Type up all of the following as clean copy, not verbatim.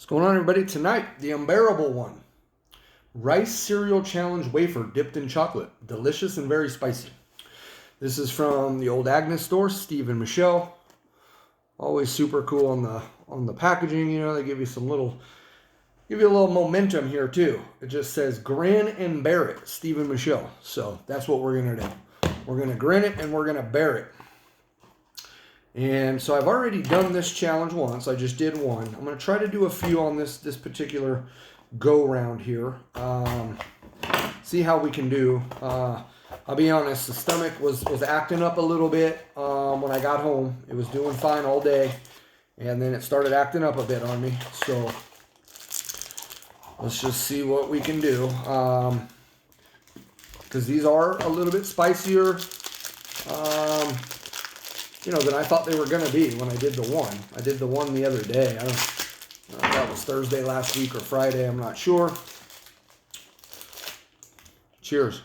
What's going on, everybody? Tonight, the unbearable one. Rice cereal challenge wafer dipped in chocolate. Delicious and very spicy. This is from the old Agness store, Steve and Michelle. Always super cool on the packaging, you know, they give you a little momentum here too. It just says grin and bear it, Steve and Michelle. So that's what we're gonna do. We're gonna grin it and we're gonna bear it. And so I've already done this challenge once. I just did one. I'm going to try to do a few on this particular go round here. See how we can do. I'll be honest, the stomach was acting up a little bit when I got home. It was doing fine all day, and then it started acting up a bit on me. So let's just see what we can do. Because these are a little bit spicier. Than I thought they were going to be when I did the one. I did the one the other day. I don't know if that was Thursday last week or Friday. I'm not sure. Cheers.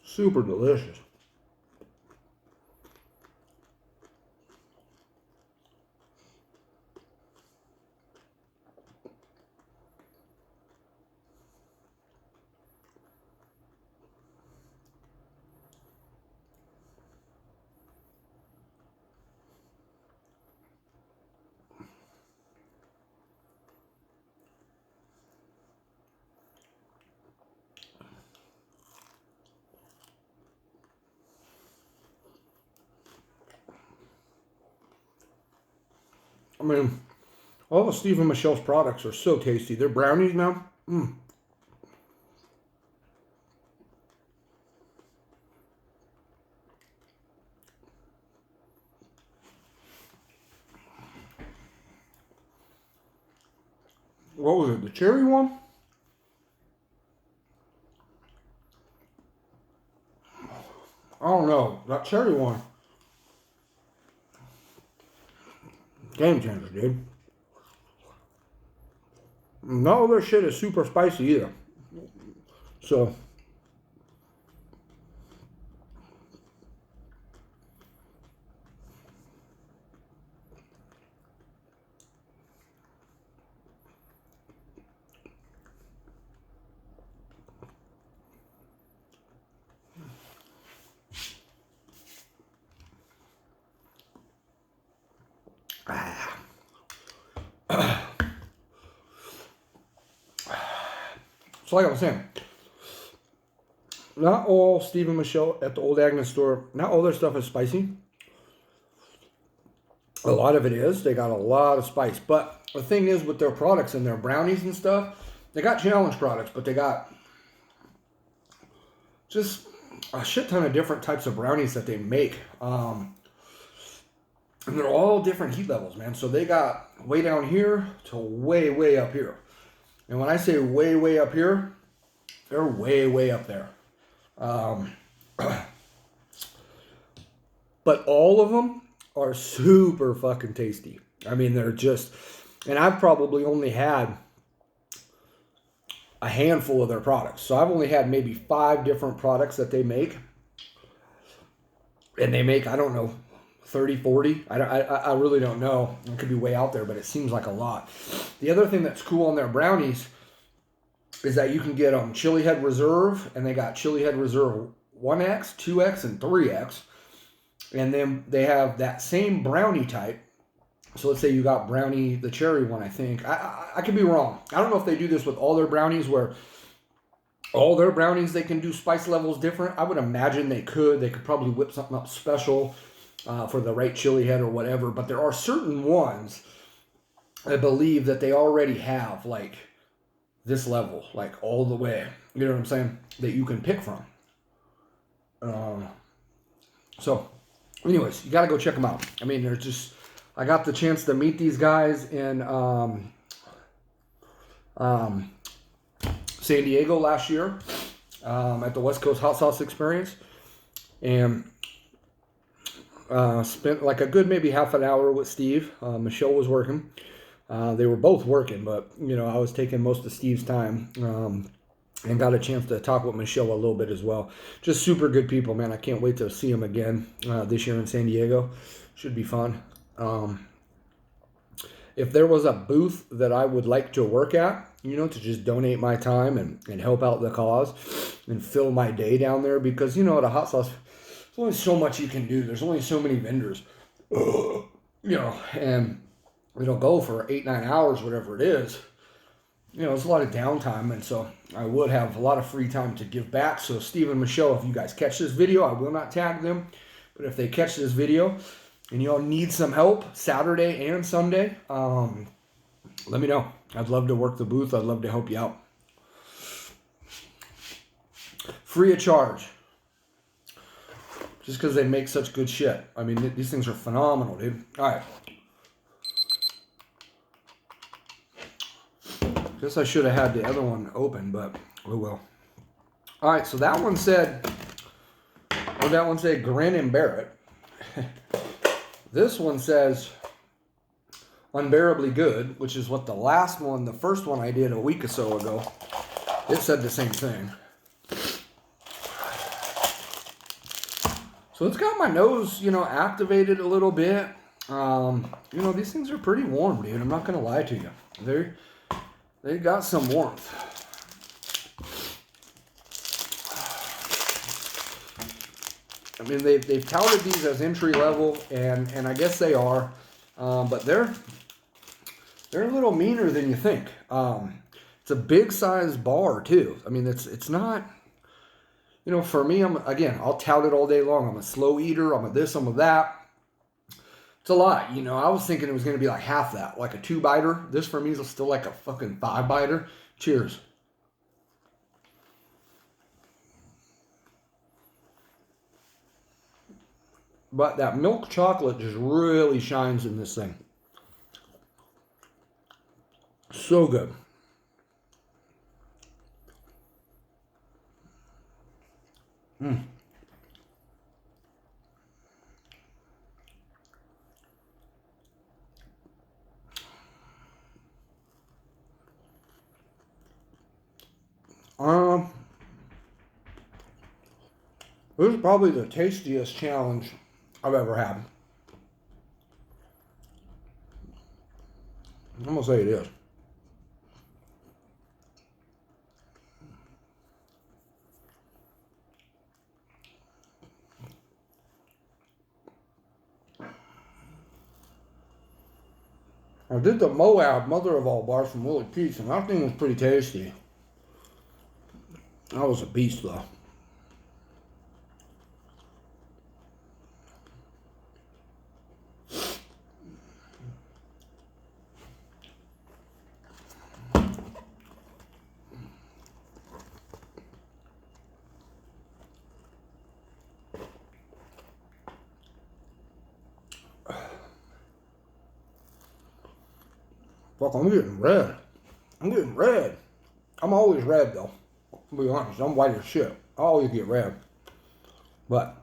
Super delicious. I mean, all of Steve and Michelle's products are so tasty. They're brownies now. What was it? The cherry one? I don't know. That cherry one. Game changer, dude. No other shit is super spicy either. So. So like I was saying, not all Steve and Michelle at the old Agness store, not all their stuff is spicy. A lot of it is. They got a lot of spice. But the thing is with their products and their brownies and stuff, they got challenge products, but they got just a shit ton of different types of brownies that they make. And they're all different heat levels, man. So they got way down here to way, way up here. And when I say way, way up here, they're way, way up there. But all of them are super fucking tasty. I mean, they're just, and I've probably only had a handful of their products. So I've only had maybe 5 different products that they make. and they make, I don't know, 30, 40. I really don't know. It could be way out there, but it seems like a lot. The other thing that's cool on their brownies is that you can get Chili Head Reserve, and they got Chili Head Reserve 1X, 2X, and 3X. And then they have that same brownie type. So let's say you got brownie, the cherry one, I think. I could be wrong. I don't know if they do this with all their brownies, where all their brownies, they can do spice levels different. I would imagine they could. They could probably whip something up special for the right chili head or whatever. But there are certain ones, I believe, that they already have, like, this level, like, all the way. You know what I'm saying? That you can pick from. So, anyways, you got to go check them out. I mean, there's just... I got the chance to meet these guys in San Diego last year at the West Coast Hot Sauce Experience, and spent like a good maybe half an hour with Steve. Michelle was working. They were both working, but you know, I was taking most of Steve's time, and got a chance to talk with Michelle a little bit as well. Just super good people, man. I can't wait to see them again this year in San Diego. Should be fun. If there was a booth that I would like to work at, you know, to just donate my time and help out the cause and fill my day down there, because, you know, at a hot sauce, there's only so much you can do. There's only so many vendors, you know, and it'll go for 8-9 hours, whatever it is. You know, it's a lot of downtime, and so I would have a lot of free time to give back. So Steve and Michelle, if you guys catch this video, I will not tag them, but if they catch this video and y'all need some help Saturday and Sunday, let me know. I'd love to work the booth. I'd love to help you out. Free of charge. Just because they make such good shit. I mean, these things are phenomenal, dude. All right. Guess I should have had the other one open, but oh well. All right, so that one said, what did that one say? Grin and bear it. This one says unbearably good, which is what the last one, the first one I did a week or so ago, it said the same thing. So it's got my nose, you know, activated a little bit. You know, these things are pretty warm, dude. I'm not going to lie to you. They got some warmth. I mean, they've touted these as entry level, and I guess they are, but they're a little meaner than you think. It's a big size bar too. I mean, it's not, you know, for me, I'll tout it all day long. I'm a slow eater. I'm a this. I'm a that. It's a lot, you know. I was thinking it was going to be like half that, like a 2-biter. This for me is still like a fucking 5-biter. Cheers. But that milk chocolate just really shines in this thing. So good. This is probably the tastiest challenge I've ever had. I'm gonna say it is. I did the Moab Mother of All bars from Willie Pete's, and that thing was pretty tasty. That was a beast, though. Fuck, I'm getting red. I'm getting red. I'm always red, though. I'll be honest, I'm white as shit. I always get red. But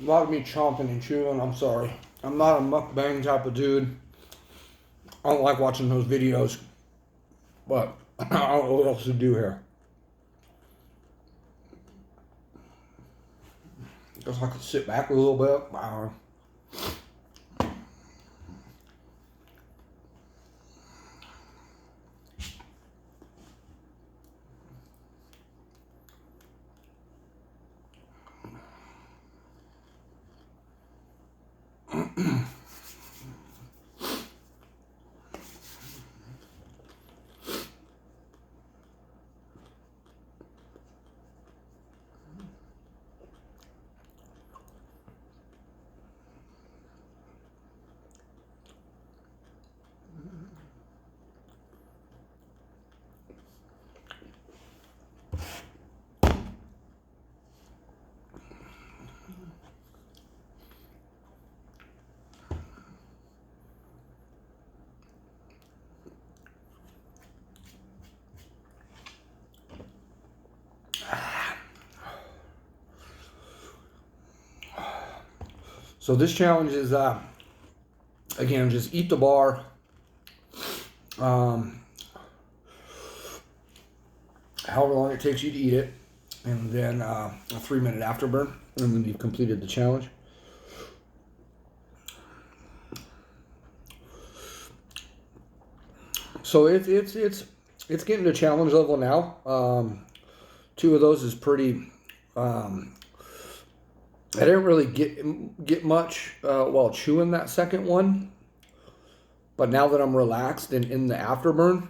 lot of me chomping and chewing. I'm sorry. I'm not a mukbang type of dude. I don't like watching those videos. But I don't know what else to do here. Guess I could sit back a little bit. Wow. So this challenge is, again, just eat the bar. However long it takes you to eat it, and then a 3-minute afterburn, and then you've completed the challenge. So it's getting to challenge level now. 2 of those is pretty. I didn't really get much while chewing that second one, but now that I'm relaxed and in the afterburn,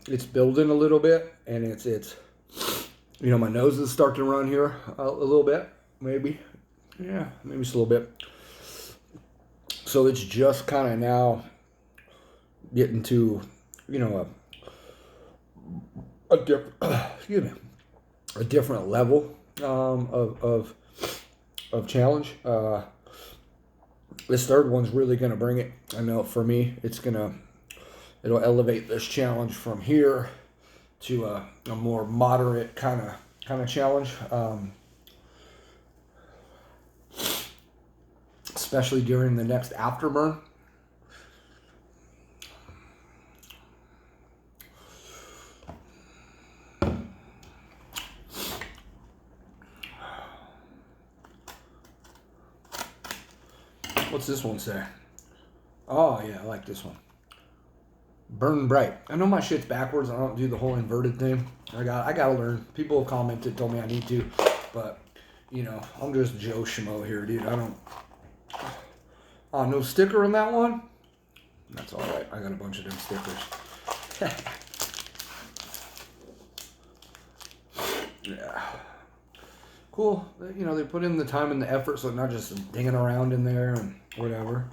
it's building a little bit, and it's you know, my nose is starting to run here a little bit, maybe just a little bit. So it's just kind of now getting to, you know, a different a different level of challenge. This third one's really gonna bring it. I know for me, it'll elevate this challenge from here to a more moderate kind of challenge, especially during the next afterburn. What's this one say? Oh yeah, I like this one. Burn bright. I know my shit's backwards. I don't do the whole inverted thing. I gotta learn. People have commented, told me I need to, but you know, I'm just Joe Schmo here, dude. I don't. Oh, no sticker on that one. That's all right. I got a bunch of them stickers. Yeah. Cool. You know, they put in the time and the effort, so it's not just dinging around in there and whatever.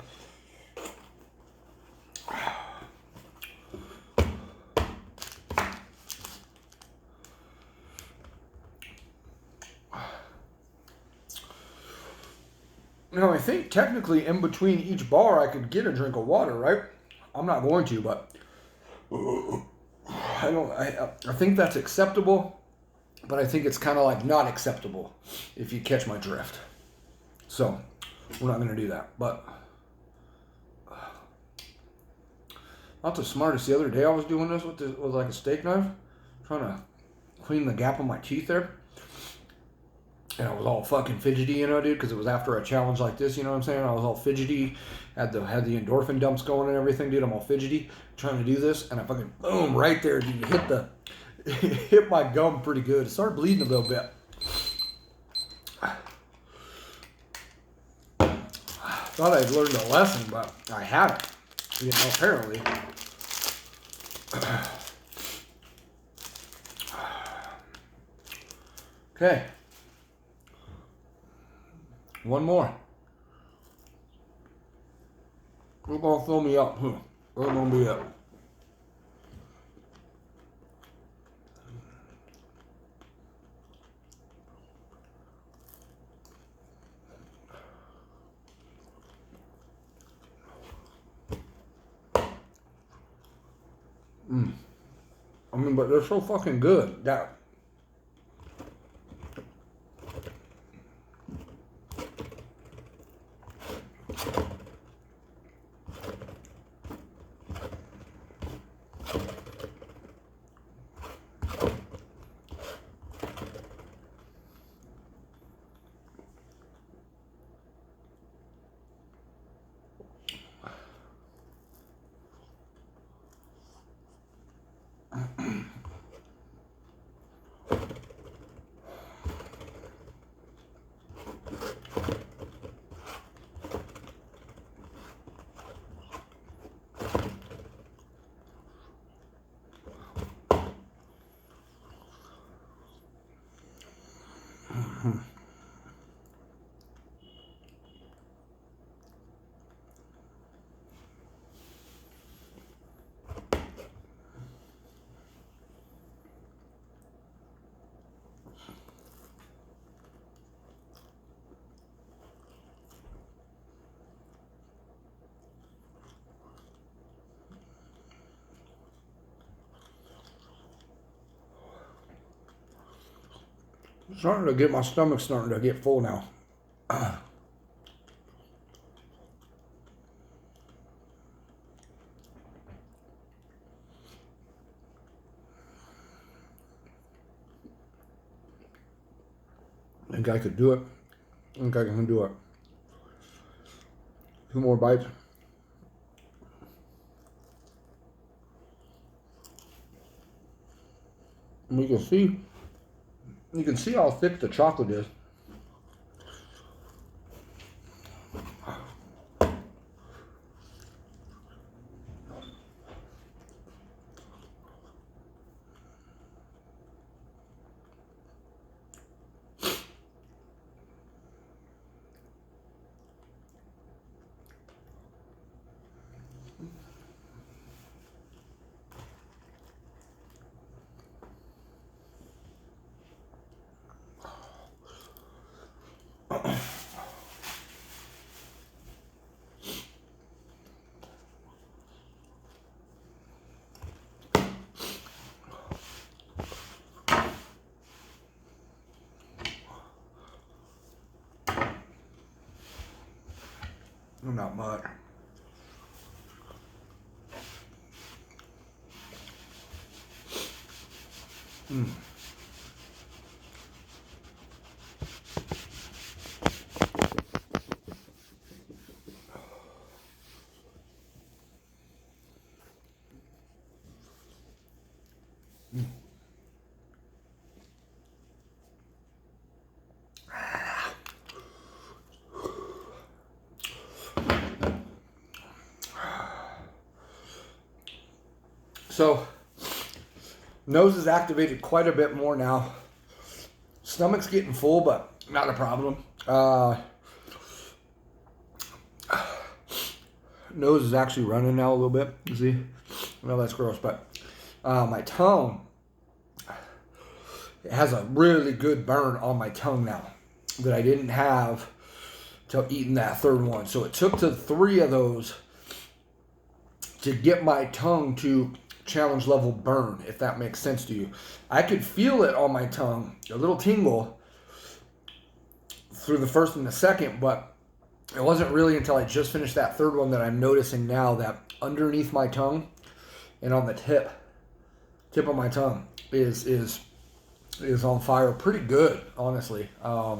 Now, I think technically in between each bar I could get a drink of water, right? I'm not going to, but I think that's acceptable, but I think it's kind of like not acceptable, if you catch my drift. So, we're not going to do that, but not the smartest. The other day I was doing this with like a steak knife, trying to clean the gap on my teeth there. And I was all fucking fidgety, you know, dude, because it was after a challenge like this, you know what I'm saying? I was all fidgety, had the endorphin dumps going and everything, dude. I'm all fidgety trying to do this, and I fucking boom right there, dude. Hit my gum pretty good. It started bleeding a little bit. Thought I'd learned a lesson, but I haven't. You know, apparently. Okay. One more. We're gonna fill me up. We're gonna be up. I mean, but they're so fucking good that Starting to get, my stomach starting to get full now. I think I could do it. I think I can do it. 2 more bites. And you can see how thick the chocolate is. Not much. So, nose is activated quite a bit more now. Stomach's getting full, but not a problem. Nose is actually running now a little bit. You see? I know that's gross, but my tongue, it has a really good burn on my tongue now that I didn't have till eating that third one. So it took to 3 of those to get my tongue to challenge level burn, if that makes sense to you. I could feel it on my tongue, a little tingle through the first and the second, but it wasn't really until I just finished that third one that I'm noticing now that underneath my tongue and on the tip of my tongue is on fire pretty good, honestly. I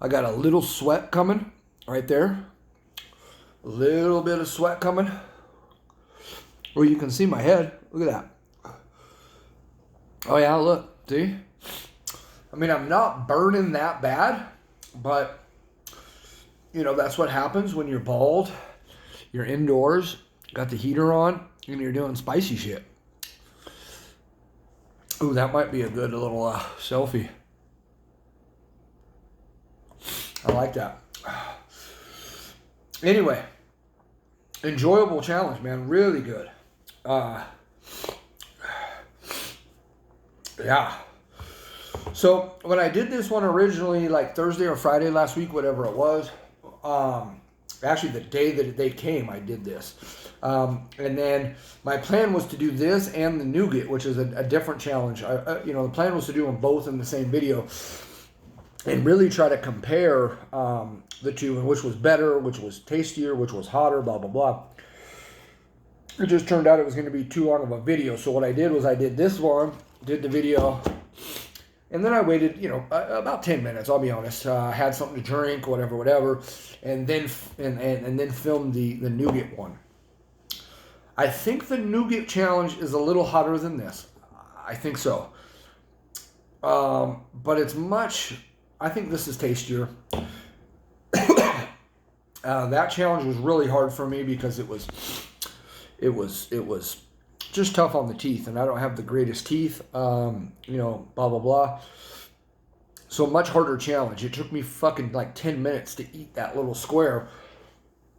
got a little sweat coming right there. A little bit of sweat coming. Or you can see my head. Look at that. Oh yeah, look. See? I mean, I'm not burning that bad, but you know, that's what happens when you're bald. You're indoors, got the heater on, and you're doing spicy shit. Ooh, that might be a good little selfie. I like that. Anyway, enjoyable challenge, man. Really good. Yeah. So when I did this one originally, like Thursday or Friday last week, whatever it was, actually the day that they came, I did this. And then my plan was to do this and the nougat, which is a different challenge. You know, the plan was to do them both in the same video and really try to compare the two and which was better, which was tastier, which was hotter, blah, blah, blah. it just turned out it was going to be too long of a video. So what I did was I did this one, did the video, and then I waited, you know, about 10 minutes, I'll be honest. Had something to drink, whatever, and then and then filmed the nougat one. I think the nougat challenge is a little hotter than this. I think so. But it's much, I think this is tastier. That challenge was really hard for me because it was just tough on the teeth, and I don't have the greatest teeth, you know, blah, blah, blah. So much harder challenge. It took me fucking like 10 minutes to eat that little square,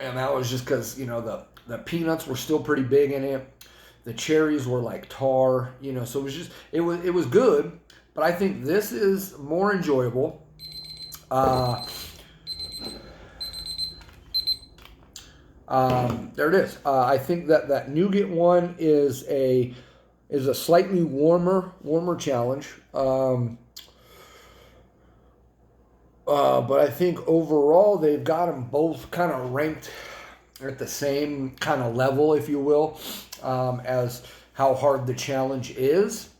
and that was just because, you know, the peanuts were still pretty big in it. The cherries were like tar, you know, so it was just, it was good, but I think this is more enjoyable. There it is. I think that nougat one is a slightly warmer challenge. But I think overall they've got them both kind of ranked at the same kind of level, if you will, as how hard the challenge is.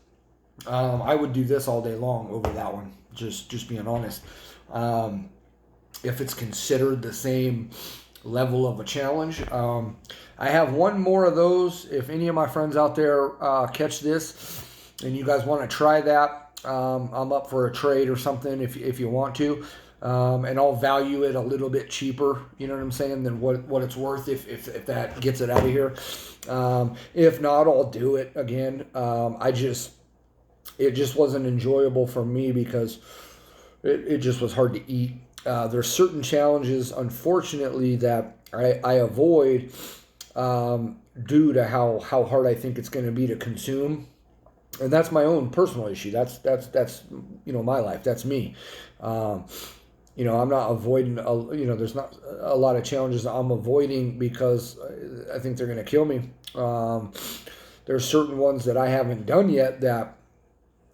I would do this all day long over that one. Just being honest. If it's considered the same level of a challenge. I have one more of those. If any of my friends out there catch this and you guys want to try that, I'm up for a trade or something if you want to. And I'll value it a little bit cheaper, you know what I'm saying, than what it's worth if that gets it out of here. If not, I'll do it again. It just wasn't enjoyable for me because it just was hard to eat. There's certain challenges, unfortunately, that I avoid due to how hard I think it's going to be to consume, and that's my own personal issue. That's you know, my life. That's me. You know, I'm not avoiding. You know, there's not a lot of challenges I'm avoiding because I think they're going to kill me. There's certain ones that I haven't done yet that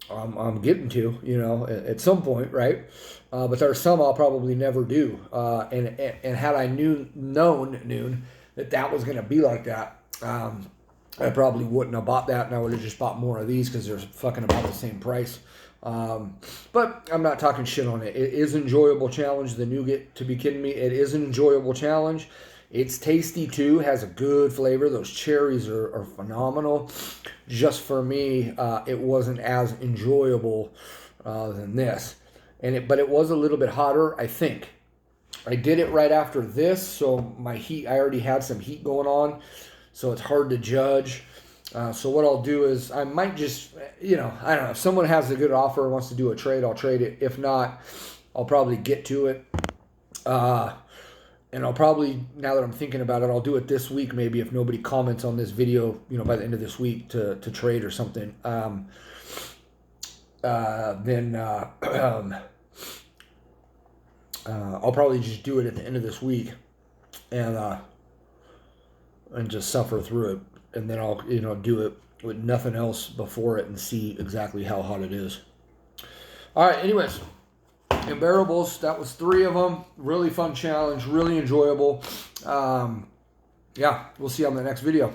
I'm getting to, you know, at some point, right? But there are some I'll probably never do. And had I known that was going to be like that, I probably wouldn't have bought that, and I would have just bought more of these because they're fucking about the same price. But I'm not talking shit on it. It is an enjoyable challenge. The nougat, to be kidding me, it is an enjoyable challenge. It's tasty too, has a good flavor. Those cherries are phenomenal. Just for me, it wasn't as enjoyable than this. But it was a little bit hotter, I think. I did it right after this, so my heat, I already had some heat going on, so it's hard to judge. So what I'll do is I might just, you know, I don't know. If someone has a good offer and wants to do a trade, I'll trade it. If not, I'll probably get to it. And I'll probably, now that I'm thinking about it, I'll do it this week maybe if nobody comments on this video, you know, by the end of this week to trade or something. Then I'll probably just do it at the end of this week and just suffer through it. And then I'll, you know, do it with nothing else before it and see exactly how hot it is. All right, anyways. Unbearables, that was 3 of them. Really fun challenge, really enjoyable. Yeah, we'll see you on the next video.